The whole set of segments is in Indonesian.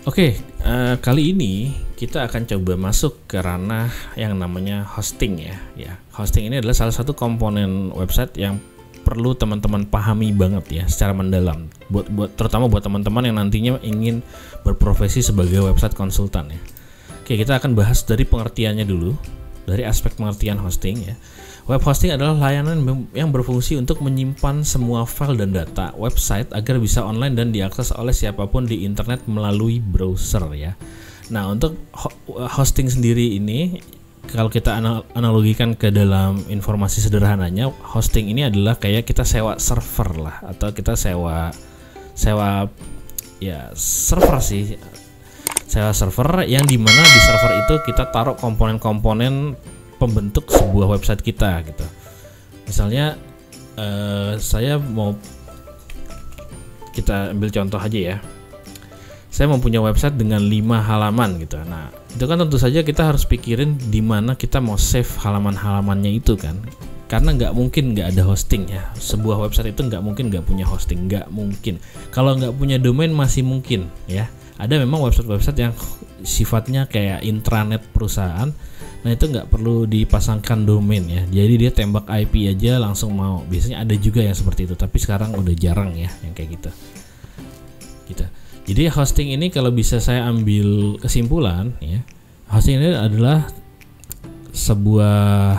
Oke, kali ini kita akan coba masuk ke ranah yang namanya hosting ya. Hosting ini adalah salah satu komponen website yang perlu teman-teman pahami banget ya secara mendalam. Terutama buat teman-teman yang nantinya ingin berprofesi sebagai website konsultan ya. Oke, kita akan bahas dari pengertiannya dulu, dari aspek pengertian hosting ya. Web hosting adalah layanan yang berfungsi untuk menyimpan semua file dan data website agar bisa online dan diakses oleh siapapun di internet melalui browser ya. Nah, untuk hosting sendiri ini, kalau kita analogikan ke dalam informasi sederhananya, hosting ini adalah kayak kita sewa server lah, atau kita sewa ya server sih. Sewa server yang dimana di server itu kita taruh komponen-komponen pembentuk sebuah website kita gitu. Misalnya saya mau, kita ambil contoh aja ya. Saya mau punya website dengan 5 halaman gitu. Nah, itu kan tentu saja kita harus pikirin di mana kita mau save halaman-halamannya itu kan. Karena nggak mungkin nggak ada hosting ya. Sebuah website itu nggak mungkin nggak punya hosting, nggak mungkin. Kalau nggak punya domain masih mungkin ya. Ada memang website-website yang sifatnya kayak intranet perusahaan. Nah, itu nggak perlu dipasangkan domain ya. Jadi dia tembak IP aja langsung mau. Biasanya ada juga yang seperti itu, tapi sekarang udah jarang ya yang kayak gitu. Jadi hosting ini kalau bisa saya ambil kesimpulan ya, hosting ini adalah sebuah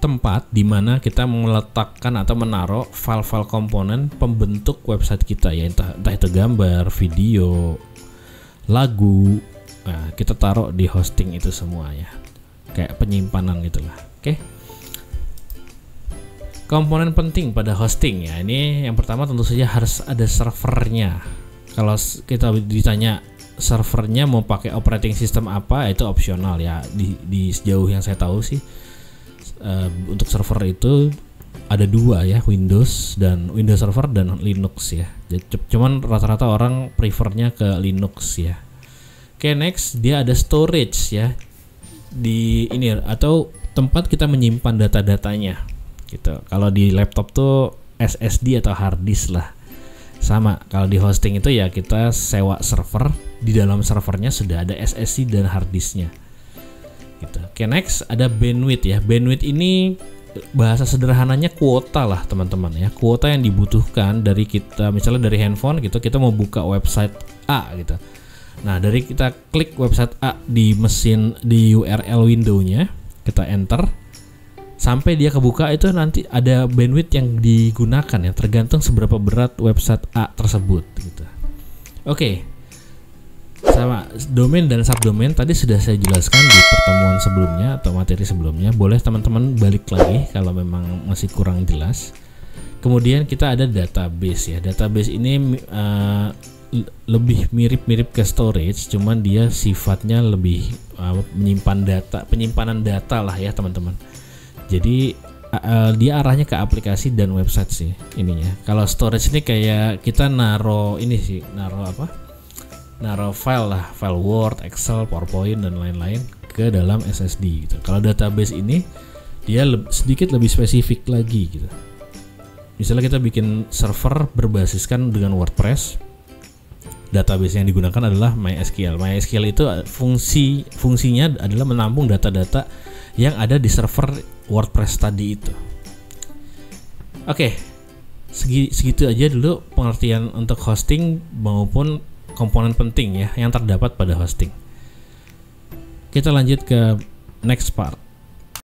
tempat di mana kita meletakkan atau menaruh file-file komponen pembentuk website kita ya, entah itu gambar, video, lagu. Nah, kita taruh di hosting itu semua ya, kayak penyimpanan gitulah. Oke. Komponen penting pada hosting ya, ini yang pertama tentu saja harus ada servernya. Kalau kita ditanya servernya mau pakai operating system apa, itu opsional ya. Di sejauh yang saya tahu sih, untuk server itu ada 2 ya, Windows Server dan Linux ya. Cuman rata-rata orang prefernya ke Linux ya. Oke, next dia ada storage ya. Di ini atau tempat kita menyimpan data-datanya gitu. Kalau di laptop tuh SSD atau hard disk lah. Sama, kalau di hosting itu ya kita sewa server, di dalam servernya sudah ada SSD dan hard disknya. Gitu. Oke, next ada bandwidth ya. Bandwidth ini bahasa sederhananya kuota lah teman-teman ya. Kuota yang dibutuhkan dari kita, misalnya dari handphone gitu, kita mau buka website A gitu. Nah, dari kita klik website A di mesin, di URL window-nya, kita enter, sampai dia kebuka itu nanti ada bandwidth yang digunakan ya, tergantung seberapa berat website A tersebut gitu. Oke. Sama domain dan subdomain tadi sudah saya jelaskan di pertemuan sebelumnya atau materi sebelumnya. Boleh teman-teman balik lagi kalau memang masih kurang jelas. Kemudian kita ada database ya. Database ini lebih mirip-mirip ke storage, cuman dia sifatnya lebih menyimpan data, penyimpanan data lah ya teman-teman. Jadi dia arahnya ke aplikasi dan website sih ininya. Kalau storage ini kayak kita naro file lah, file Word, Excel, PowerPoint dan lain-lain ke dalam SSD gitu. Kalau database ini dia sedikit lebih spesifik lagi gitu. Misalnya kita bikin server berbasiskan dengan WordPress, database yang digunakan adalah MySQL. MySQL itu fungsinya adalah menampung data-data yang ada di server WordPress tadi itu. Oke, segitu aja dulu pengertian untuk hosting maupun komponen penting ya yang terdapat pada hosting. Kita lanjut ke next part.